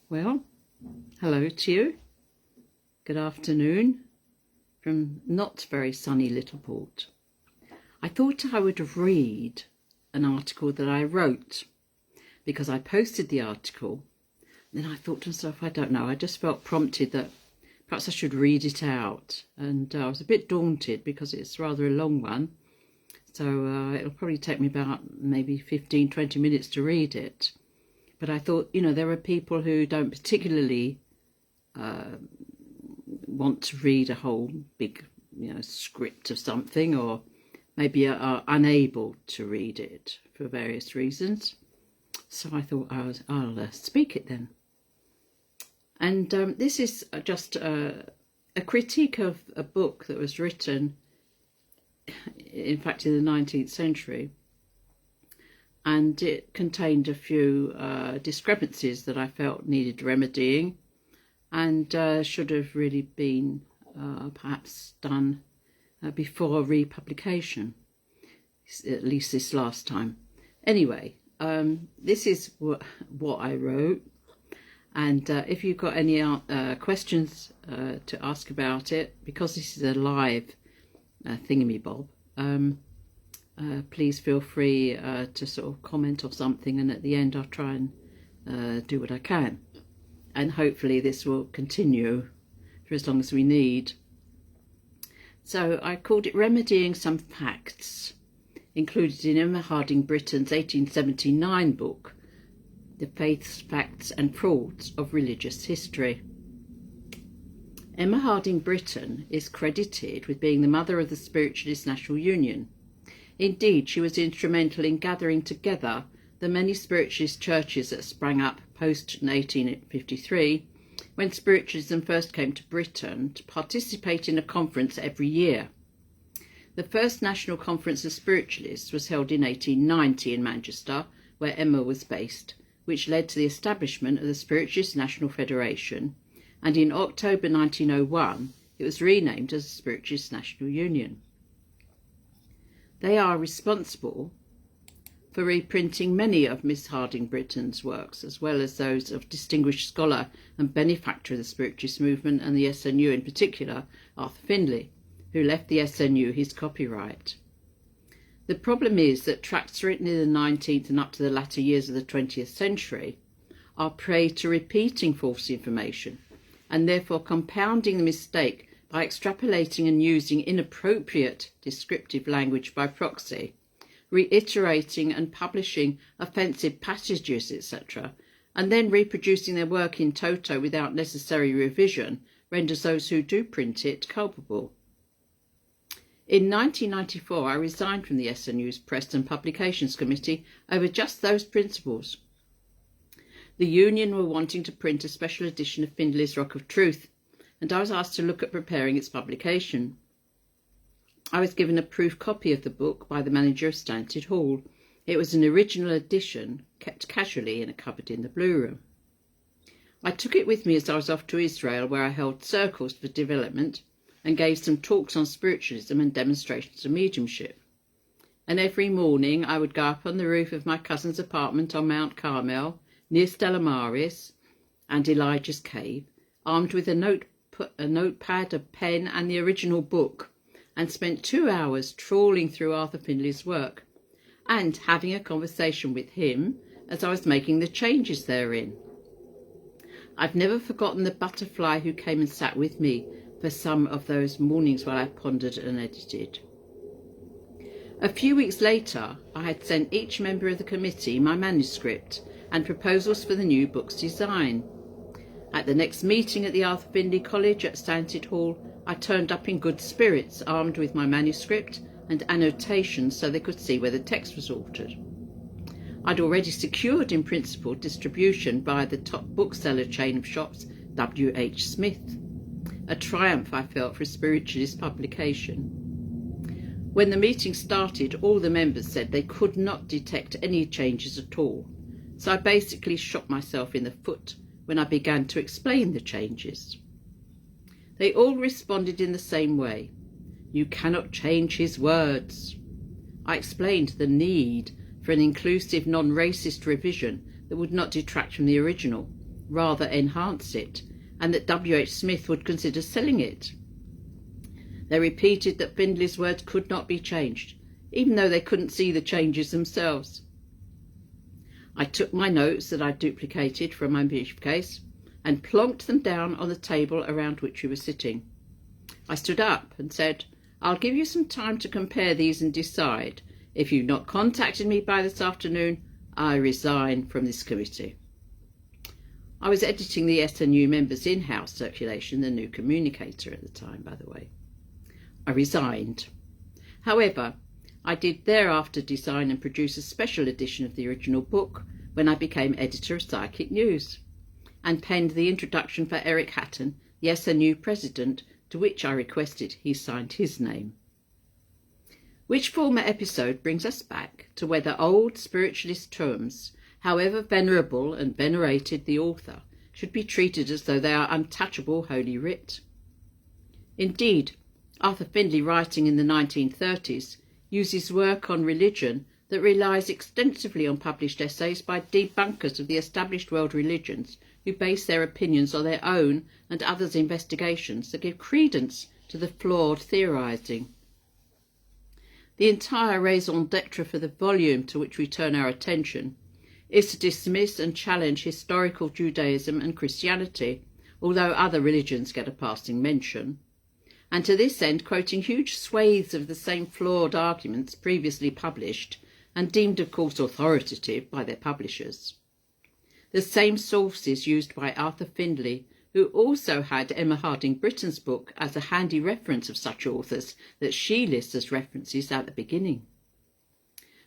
Well, hello to you. Good afternoon from not very sunny Littleport. I thought I would read an article that I wrote because I posted the article. Then I thought to myself, I don't know, I just felt prompted that perhaps I should read it out. And I was a bit daunted because it's rather a long one. So it'll probably take me about maybe 15-20 minutes to read it. But I thought, there are people who don't particularly want to read a whole big, script of something, or maybe are unable to read it for various reasons. So I thought I'll speak it then. And this is just a critique of a book that was written, in fact, in the 19th century. And it contained a few discrepancies that I felt needed remedying and should have really been perhaps done before republication, at least this last time. Anyway, this is what I wrote. And if you've got any questions to ask about it, because this is a live thingamabob, please feel free to sort of comment or something, and at the end I'll try and do what I can. And hopefully this will continue for as long as we need. So I called it Remedying Some Facts, included in Emma Hardinge Britten's 1879 book, The Faiths, Facts and Frauds of Religious History. Emma Hardinge Britten is credited with being the mother of the Spiritualist National Union. Indeed, she was instrumental in gathering together the many spiritualist churches that sprang up post-1853, when spiritualism first came to Britain, to participate in a conference every year. The first National Conference of Spiritualists was held in 1890 in Manchester, where Emma was based, which led to the establishment of the Spiritualist National Federation, and in October 1901 it was renamed as the Spiritualist National Union. They are responsible for reprinting many of Miss Hardinge Britten's works, as well as those of distinguished scholar and benefactor of the Spiritualist movement and the SNU in particular, Arthur Findlay, who left the SNU his copyright. The problem is that tracts written in the 19th and up to the latter years of the 20th century are prey to repeating false information, and therefore compounding the mistake by extrapolating and using inappropriate descriptive language by proxy, reiterating and publishing offensive passages, etc., and then reproducing their work in toto without necessary revision renders those who do print it culpable. In 1994, I resigned from the SNU's Press and Publications Committee over just those principles. The union were wanting to print a special edition of Findlay's Rock of Truth, and I was asked to look at preparing its publication. I was given a proof copy of the book by the manager of Stanted Hall. It was an original edition, kept casually in a cupboard in the Blue Room. I took it with me as I was off to Israel, where I held circles for development and gave some talks on spiritualism and demonstrations of mediumship. And every morning I would go up on the roof of my cousin's apartment on Mount Carmel, near Stella Maris and Elijah's Cave, armed with a notepad, a pen and the original book, and spent 2 hours trawling through Arthur Findlay's work and having a conversation with him as I was making the changes therein. I've never forgotten the butterfly who came and sat with me for some of those mornings while I pondered and edited. A few weeks later, I had sent each member of the committee my manuscript and proposals for the new book's design. At the next meeting at the Arthur Findlay College at Stanted Hall, I turned up in good spirits, armed with my manuscript and annotations so they could see where the text was altered. I'd already secured in principle distribution via the top bookseller chain of shops, W.H. Smith, a triumph I felt for a spiritualist publication. When the meeting started, all the members said they could not detect any changes at all, so I basically shot myself in the foot when I began to explain the changes. They all responded in the same way. You cannot change his words. I explained the need for an inclusive, non-racist revision that would not detract from the original, rather enhance it, and that W.H. Smith would consider selling it. They repeated that Findlay's words could not be changed, even though they couldn't see the changes themselves. I took my notes that I duplicated from my briefcase and plonked them down on the table around which we were sitting. I stood up and said, "I'll give you some time to compare these and decide. If you've not contacted me by this afternoon, I resign from this committee." I was editing the SNU members' in-house circulation, the New Communicator at the time, by the way. I resigned. However, I did thereafter design and produce a special edition of the original book when I became editor of Psychic News, and penned the introduction for Eric Hatton, the SNU president, to which I requested he signed his name. Which former episode brings us back to whether old spiritualist terms, however venerable and venerated the author, should be treated as though they are untouchable holy writ. Indeed, Arthur Findlay, writing in the 1930s, uses work on religion that relies extensively on published essays by debunkers of the established world religions who base their opinions on their own and others' investigations that give credence to the flawed theorising. The entire raison d'etre for the volume to which we turn our attention is to dismiss and challenge historical Judaism and Christianity, although other religions get a passing mention, and to this end quoting huge swathes of the same flawed arguments previously published and deemed of course authoritative by their publishers. The same sources used by Arthur Findlay, who also had Emma Hardinge Britten's book as a handy reference of such authors that she lists as references at the beginning.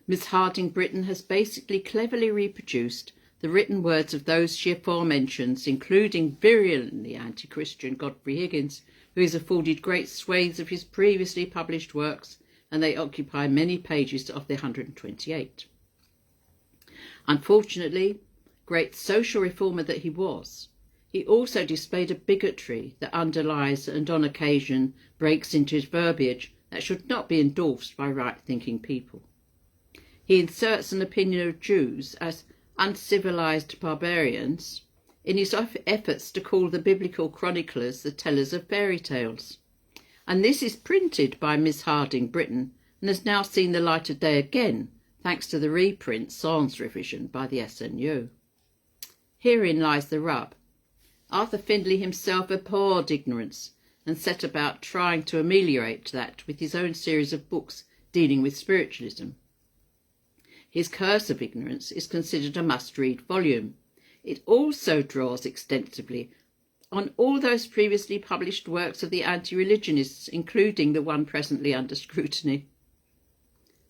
Miss Hardinge Britten has basically cleverly reproduced the written words of those she aforementions, including virulently anti-Christian Godfrey Higgins, who is afforded great swathes of his previously published works, and they occupy many pages of the 128. Unfortunately, great social reformer that he was, he also displayed a bigotry that underlies and on occasion breaks into his verbiage that should not be endorsed by right-thinking people. He inserts an opinion of Jews as uncivilized barbarians in his efforts to call the biblical chroniclers the tellers of fairy tales. And this is printed by Miss Hardinge Britten and has now seen the light of day again, thanks to the reprint sans revision by the SNU. Herein lies the rub. Arthur Findlay himself abhorred ignorance and set about trying to ameliorate that with his own series of books dealing with spiritualism. His Curse of Ignorance is considered a must-read volume. It also draws extensively on all those previously published works of the anti-religionists, including the one presently under scrutiny.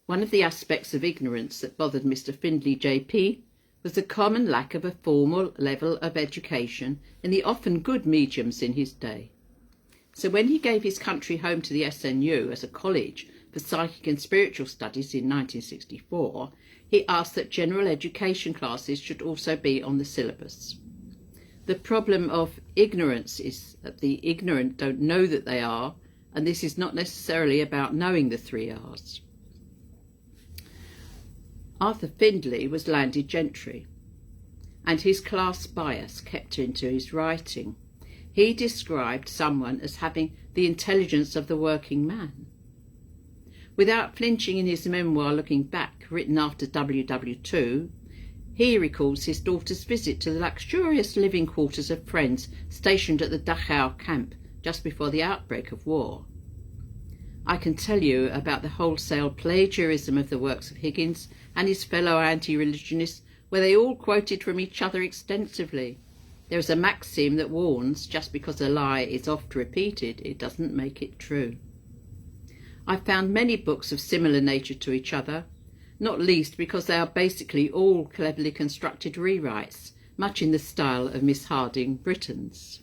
One of the aspects of ignorance that bothered Mr. Findlay JP was the common lack of a formal level of education in the often good mediums in his day. So when he gave his country home to the SNU as a college for psychic and spiritual studies in 1964, he asked that general education classes should also be on the syllabus. The problem of ignorance is that the ignorant don't know that they are, and this is not necessarily about knowing the 3 R's. Arthur Findlay was landed gentry, and his class bias kept into his writing. He described someone as having the intelligence of the working man. Without flinching in his memoir Looking Back, written after WW2, he recalls his daughter's visit to the luxurious living quarters of friends stationed at the Dachau camp just before the outbreak of war. I can tell you about the wholesale plagiarism of the works of Higgins and his fellow anti-religionists, where they all quoted from each other extensively. There is a maxim that warns, just because a lie is oft repeated, it doesn't make it true. I found many books of similar nature to each other, not least because they are basically all cleverly constructed rewrites, much in the style of Miss Hardinge Britten's.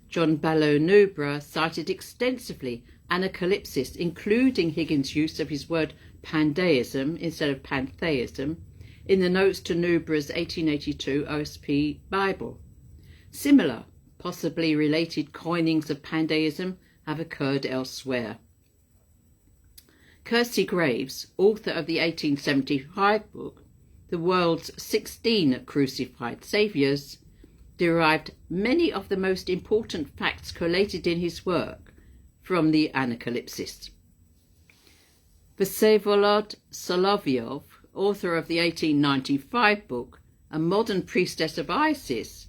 John Ballow-Nubra cited extensively anacalypsis, including Higgins' use of his word pandeism instead of pantheism, in the notes to Nubra's 1882 OSP Bible. Similar, possibly related coinings of pandeism have occurred elsewhere. Kirsty Graves, author of the 1875 book, The World's 16 Crucified Saviours, derived many of the most important facts collated in his work from the Anacalypsis. Vsevolod Solovyov, author of the 1895 book A Modern Priestess of Isis,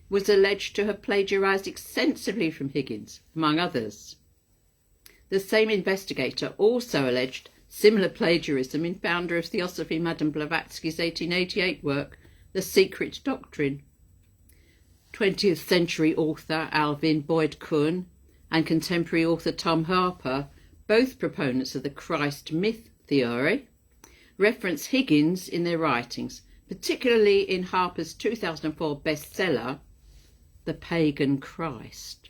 was alleged to have plagiarized extensively from Higgins, among others. The same investigator also alleged similar plagiarism in founder of Theosophy Madame Blavatsky's 1888 work, The Secret Doctrine. 20th century author Alvin Boyd Kuhn and contemporary author Tom Harper, both proponents of the Christ myth theory, reference Higgins in their writings, particularly in Harper's 2004 bestseller, The Pagan Christ.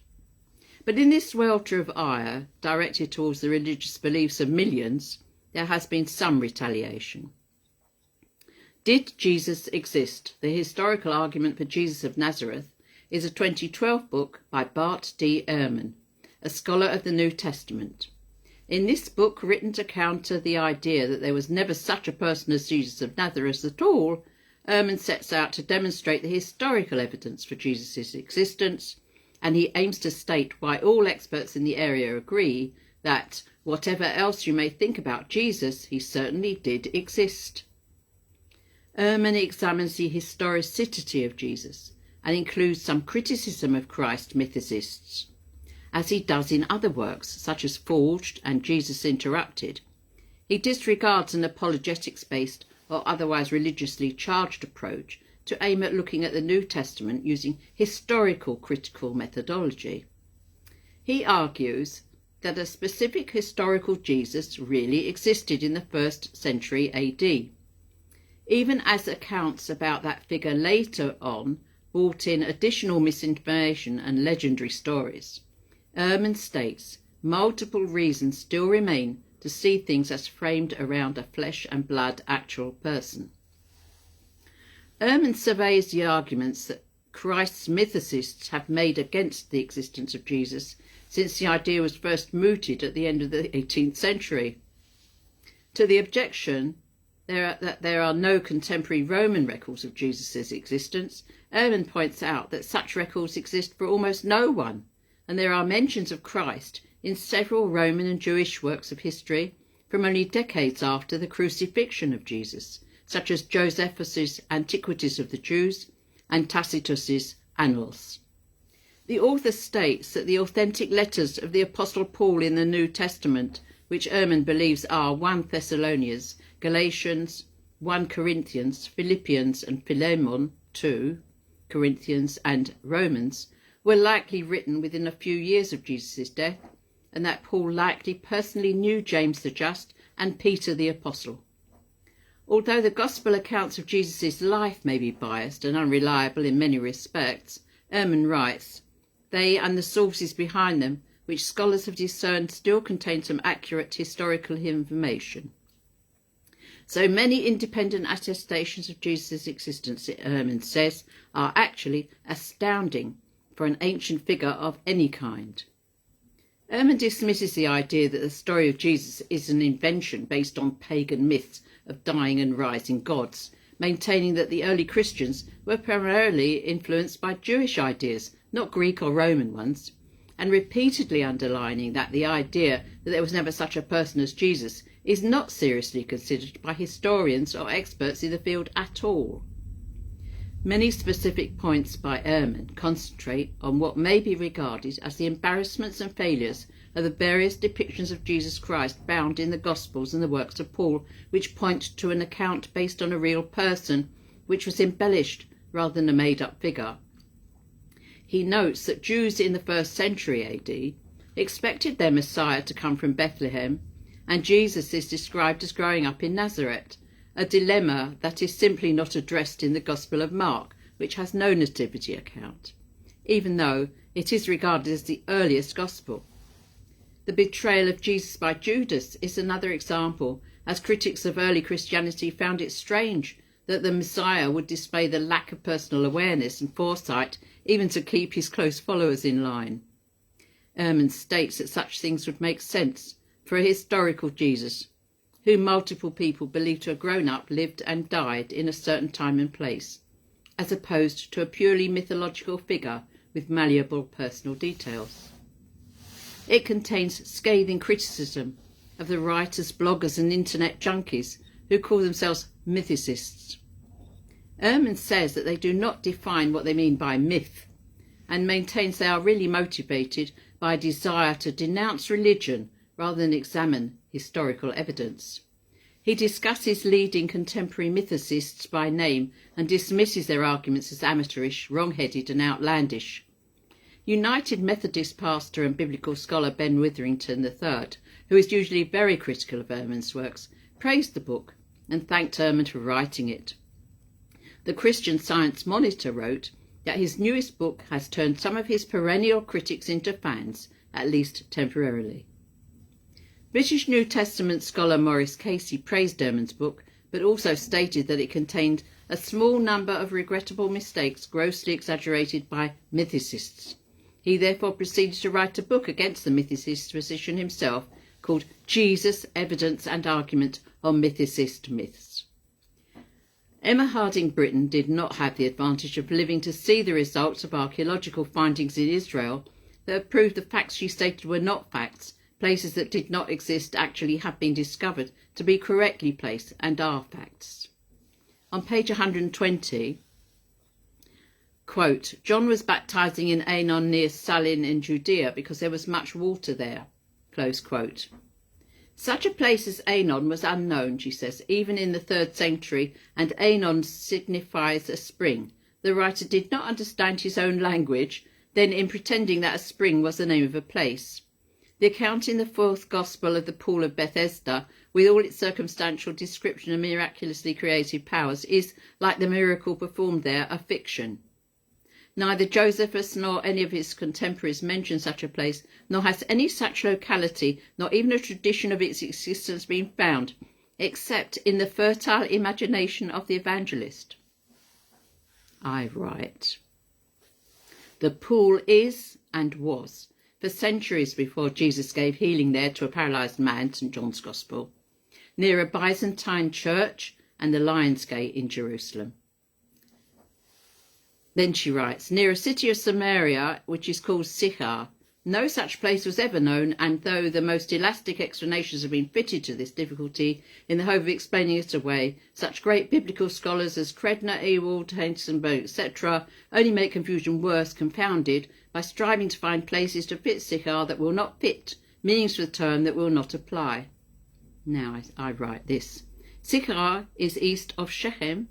But in this welter of ire directed towards the religious beliefs of millions, there has been some retaliation. Did Jesus exist? The Historical Argument for Jesus of Nazareth is a 2012 book by Bart D. Ehrman, a scholar of the New Testament. In this book, written to counter the idea that there was never such a person as Jesus of Nazareth at all, Ehrman sets out to demonstrate the historical evidence for Jesus' existence, and he aims to state why all experts in the area agree that, whatever else you may think about Jesus, he certainly did exist. Ehrman examines the historicity of Jesus and includes some criticism of Christ mythicists, as he does in other works such as Forged and Jesus Interrupted. He disregards an apologetics-based or otherwise religiously charged approach to aim at looking at the New Testament using historical critical methodology. He argues that a specific historical Jesus really existed in the 1st century AD, even as accounts about that figure later on brought in additional misinformation and legendary stories. Ehrman states multiple reasons still remain to see things as framed around a flesh and blood actual person. Ehrman surveys the arguments that Christ's mythicists have made against the existence of Jesus since the idea was first mooted at the end of the 18th century. To the objection that there are no contemporary Roman records of Jesus' existence, Ehrman points out that such records exist for almost no one, and there are mentions of Christ in several Roman and Jewish works of history from only decades after the crucifixion of Jesus, such as Josephus' Antiquities of the Jews and Tacitus' Annals. The author states that the authentic letters of the Apostle Paul in the New Testament, which Ehrman believes are 1 Thessalonians, Galatians, 1 Corinthians, Philippians and Philemon, 2 Corinthians and Romans, were likely written within a few years of Jesus' death, and that Paul likely personally knew James the Just and Peter the Apostle. Although the Gospel accounts of Jesus' life may be biased and unreliable in many respects, Ehrman writes, they and the sources behind them, which scholars have discerned, still contain some accurate historical information. So many independent attestations of Jesus' existence, Ehrman says, are actually astounding for an ancient figure of any kind. Ehrman dismisses the idea that the story of Jesus is an invention based on pagan myths of dying and rising gods, maintaining that the early Christians were primarily influenced by Jewish ideas, not Greek or Roman ones, and repeatedly underlining that the idea that there was never such a person as Jesus is not seriously considered by historians or experts in the field at all. Many specific points by Ehrman concentrate on what may be regarded as the embarrassments and failures of the various depictions of Jesus Christ found in the Gospels and the works of Paul, which point to an account based on a real person, which was embellished rather than a made-up figure. He notes that Jews in the 1st century AD expected their Messiah to come from Bethlehem, and Jesus is described as growing up in Nazareth, a dilemma that is simply not addressed in the Gospel of Mark, which has no nativity account, even though it is regarded as the earliest Gospel. The betrayal of Jesus by Judas is another example, as critics of early Christianity found it strange that the Messiah would display the lack of personal awareness and foresight even to keep his close followers in line. Ehrman states that such things would make sense for a historical Jesus, whom multiple people believe to have grown up, lived and died in a certain time and place. as opposed to a purely mythological figure with malleable personal details. It contains scathing criticism of the writers, bloggers and internet junkies who call themselves mythicists. Ehrman says that they do not define what they mean by myth and maintains they are really motivated by a desire to denounce religion rather than examine historical evidence. He discusses leading contemporary mythicists by name and dismisses their arguments as amateurish, wrong-headed and outlandish. United Methodist pastor and biblical scholar Ben Witherington III, who is usually very critical of Ehrman's works, praised the book and thanked Ehrman for writing it. The Christian Science Monitor wrote that his newest book has turned some of his perennial critics into fans, at least temporarily. British New Testament scholar Maurice Casey praised Ehrman's book, but also stated that it contained a small number of regrettable mistakes grossly exaggerated by mythicists. He therefore proceeded to write a book against the mythicist position himself, called Jesus, Evidence and Argument on Mythicist Myths. Emma Hardinge Britten did not have the advantage of living to see the results of archaeological findings in Israel that have proved the facts she stated were not facts. Places that did not exist actually have been discovered to be correctly placed and are facts. On page 120, quote, John was baptizing in Ainon near Salin in Judea because there was much water there, close quote. Such a place as Ainon was unknown, she says, even in the 3rd century, and Ainon signifies a spring. The writer did not understand his own language, then in pretending that a spring was the name of a place. The account in the 4th Gospel of the Pool of Bethesda, with all its circumstantial description of miraculously created powers, is, like the miracle performed there, a fiction. Neither Josephus nor any of his contemporaries mention such a place, nor has any such locality, nor even a tradition of its existence been found, except in the fertile imagination of the evangelist. I write, the pool is and was for centuries before Jesus gave healing there to a paralysed man, St John's Gospel, near a Byzantine church and the Lion's Gate in Jerusalem. Then she writes, near a city of Samaria, which is called Sychar, no such place was ever known, and though the most elastic explanations have been fitted to this difficulty in the hope of explaining it away, such great biblical scholars as Credner, Ewald, Heinzenberg, etc. only make confusion worse, confounded, by striving to find places to fit Sychar that will not fit, meanings for the term that will not apply. Now I write this. Sychar is east of Shechem,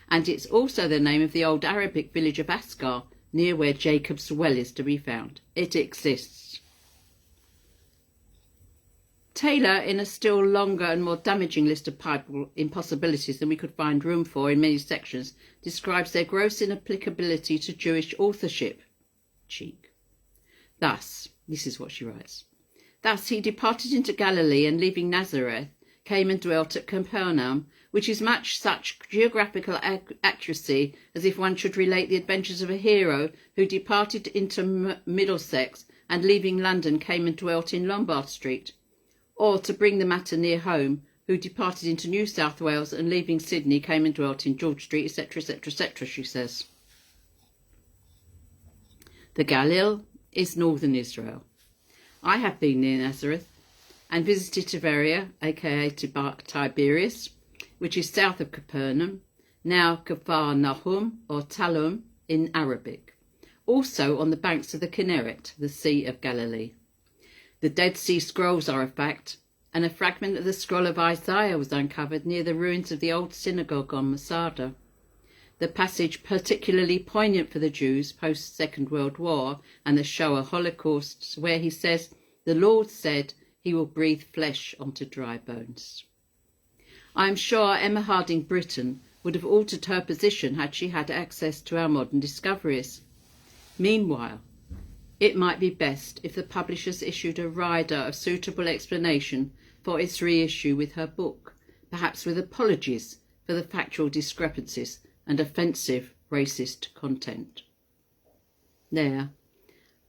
and it's also the name of the old Arabic village of Ascar, near where Jacob's well is to be found. It exists. Taylor, in a still longer and more damaging list of Bible impossibilities than we could find room for in many sections, describes their gross inapplicability to Jewish authorship. Cheek. Thus, this is what she writes, thus he departed into Galilee and leaving Nazareth, came and dwelt at Capernaum, which is much such geographical accuracy as if one should relate the adventures of a hero who departed into Middlesex and leaving London came and dwelt in Lombard Street, or to bring the matter near home, who departed into New South Wales and leaving Sydney came and dwelt in George Street, etc., etc., etc., she says. The Galilee is northern Israel. I have been near Nazareth and visited Tiberia, aka Tiberias, which is south of Capernaum, now Kfar Nahum or Talum in Arabic, also on the banks of the Kinneret, the Sea of Galilee. The Dead Sea Scrolls are a fact, and a fragment of the scroll of Isaiah was uncovered near the ruins of the old synagogue on Masada. The passage particularly poignant for the Jews post-Second World War and the Shoah Holocausts, where he says, "The Lord said he will breathe flesh onto dry bones." I am sure Emma Hardinge Britten would have altered her position had she had access to our modern discoveries. Meanwhile, it might be best if the publishers issued a rider of suitable explanation for its reissue with her book, perhaps with apologies for the factual discrepancies and offensive racist content. There.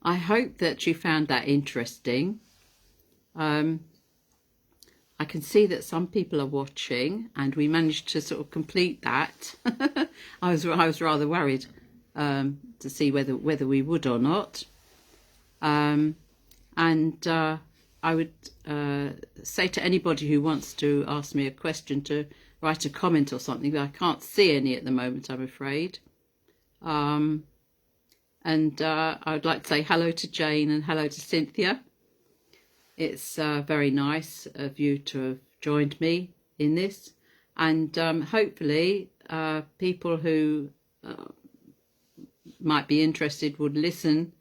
I hope that you found that interesting. I can see that some people are watching, and we managed to sort of complete that. I was rather worried to see whether we would or not. And I would say to anybody who wants to ask me a question to write a comment or something, but I can't see any at the moment, I'm afraid. And I would like to say hello to Jane and hello to Cynthia. It's very nice of you to have joined me in this, and hopefully people who might be interested would listen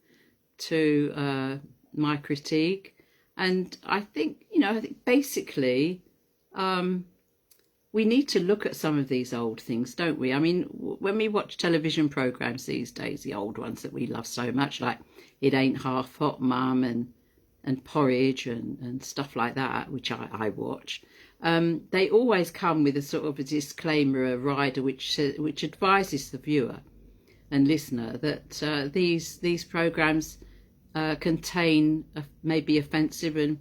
to my critique. And I think, I think basically we need to look at some of these old things, don't we? I mean, when we watch television programs these days, the old ones that we love so much, like It Ain't Half Hot, Mum, and Porridge and stuff like that, which I watch, they always come with a sort of a disclaimer, a rider, which advises the viewer and listener that these programs contain maybe offensive and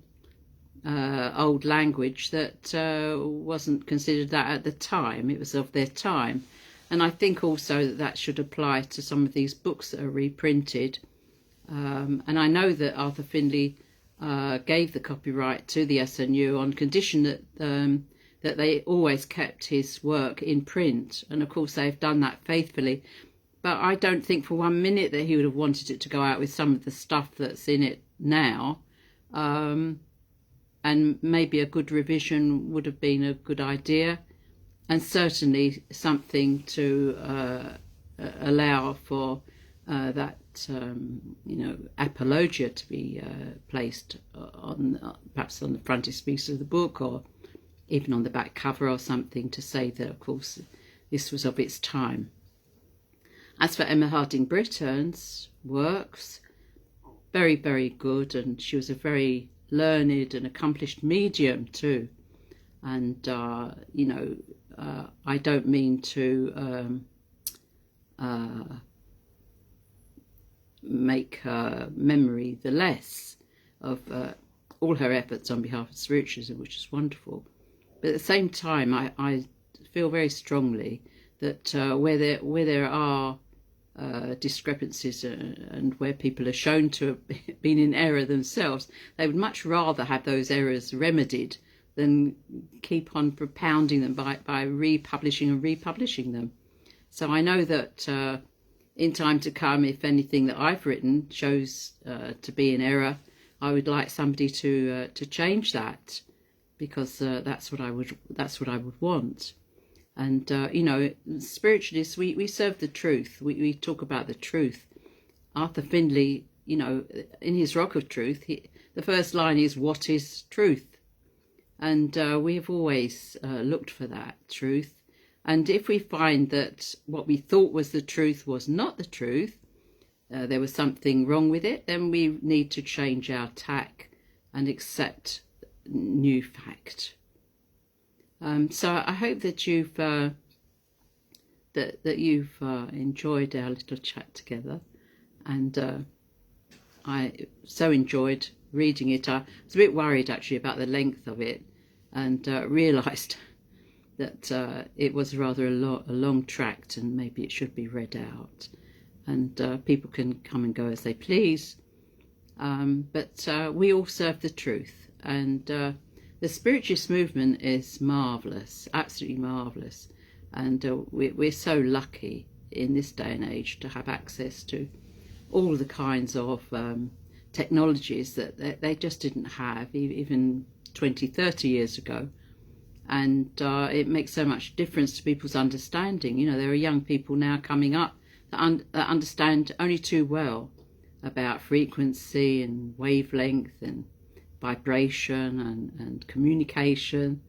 old language that wasn't considered that at the time. It was of their time. And I think also that should apply to some of these books that are reprinted. And I know that Arthur Findlay gave the copyright to the SNU on condition that that they always kept his work in print, and of course they've done that faithfully. But I don't think for 1 minute that he would have wanted it to go out with some of the stuff that's in it now. And maybe a good revision would have been a good idea, and certainly something to allow for that apologia to be placed on perhaps on the frontispiece of the book, or even on the back cover or something, to say that of course this was of its time. As for Emma Hardinge Britton's works, very, very good, and she was a very learned and accomplished medium too. And I don't mean to make her memory the less of all her efforts on behalf of spiritualism, which is wonderful. But at the same time, I feel very strongly that where there are discrepancies and where people are shown to have been in error themselves, they would much rather have those errors remedied than keep on propounding them by republishing and republishing them. So I know that in time to come, if anything that I've written shows to be in error, I would like somebody to change that, because that's what I would want. And spiritualists, we serve the truth. We talk about the truth. Arthur Findlay, in his Rock of Truth, the first line is, "What is truth?" And we have always looked for that truth. And if we find that what we thought was the truth was not the truth, there was something wrong with it, then we need to change our tack and accept new fact. So I hope that you've enjoyed our little chat together, and I so enjoyed reading it. I was a bit worried actually about the length of it, and realised that it was rather a long tract, and maybe it should be read out, and people can come and go as they please. But we all serve the truth, and the spiritualist movement is marvellous, absolutely marvellous, and we're so lucky in this day and age to have access to all the kinds of technologies that they just didn't have even 20, 30 years ago. And it makes so much difference to people's understanding. There are young people now coming up that understand only too well about frequency and wavelength and vibration and communication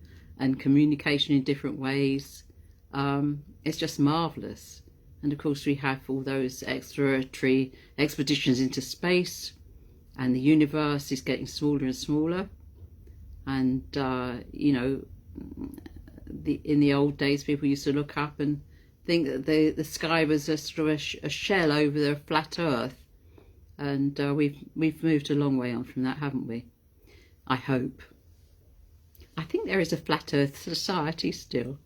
in different ways. It's just marvellous. And of course we have all those exploratory expeditions into space, and the universe is getting smaller and smaller. And in the old days, people used to look up and think that the sky was a sort of a shell over the flat Earth, and we've moved a long way on from that, haven't we? I hope. I think there is a flat earth society still,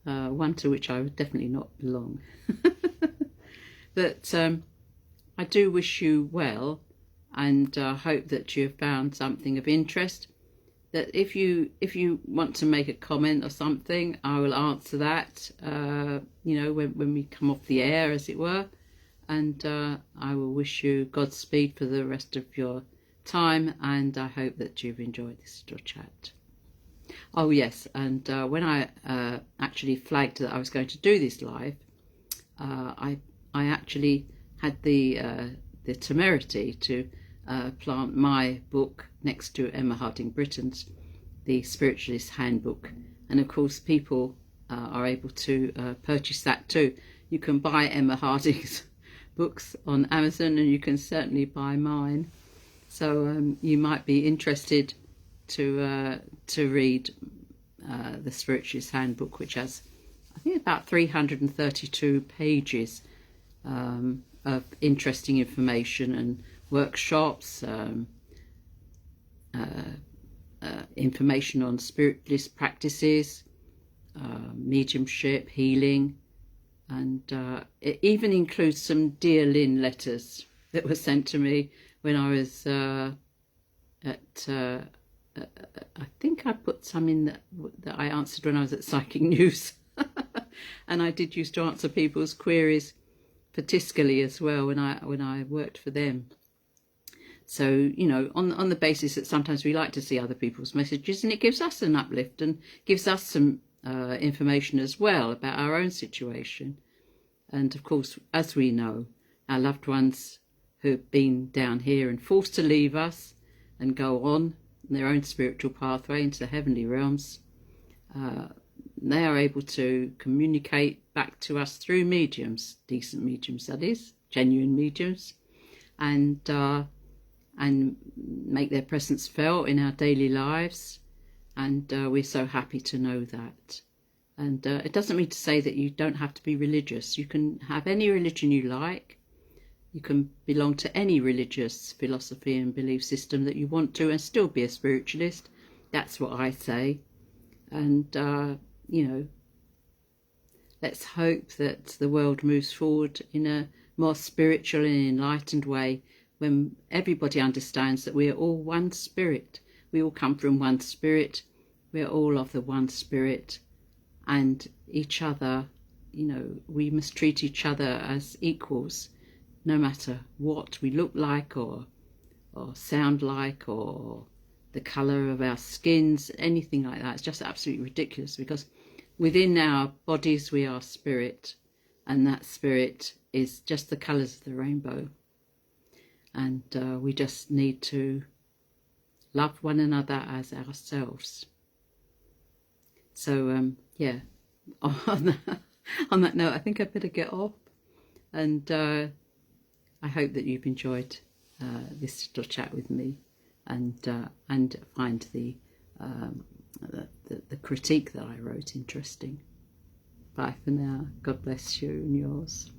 one to which I would definitely not belong. But I do wish you well, and hope that you have found something of interest. That if you want to make a comment or something, I will answer that, you know, when we come off the air, as it were. And I will wish you Godspeed for the rest of your time, and I hope that you've enjoyed this little chat. Oh yes, and when I actually flagged that I was going to do this live, I actually had the temerity to plant my book next to Emma Hardinge Britten's The Spiritualist Handbook, and of course people are able to purchase that too. You can buy Emma Hardinge's books on Amazon, and you can certainly buy mine. So you might be interested to read The Spiritualist Handbook, which has, I think, about 332 pages of interesting information and workshops, information on spiritualist practices, mediumship, healing, and it even includes some Dear Lynn letters that were sent to me when I was I think I put some in that I answered when I was at Psychic News. And I did used to answer people's queries for Tiscali as well when I worked for them. So, you know, on the basis that sometimes we like to see other people's messages, and it gives us an uplift and gives us some information as well about our own situation. And of course, as we know, our loved ones who've been down here and forced to leave us and go on their own spiritual pathway into the heavenly realms, they are able to communicate back to us through mediums, decent mediums that is, genuine mediums, and make their presence felt in our daily lives. And we're so happy to know that. And it doesn't mean to say that you don't have to be religious. You can have any religion you like. You can belong to any religious philosophy and belief system that you want to and still be a spiritualist. That's what I say. And, you know, let's hope that the world moves forward in a more spiritual and enlightened way when everybody understands that we are all one spirit. We all come from one spirit. We are all of the one spirit. And each other, you know, we must treat each other as equals, no matter what we look like or sound like or the colour of our skins, anything like that. It's just absolutely ridiculous, because within our bodies we are spirit, and that spirit is just the colours of the rainbow. And we just need to love one another as ourselves. So, yeah, on that note, I think I better get off. And I hope that you've enjoyed this little chat with me, and find the critique that I wrote interesting. Bye for now. God bless you and yours.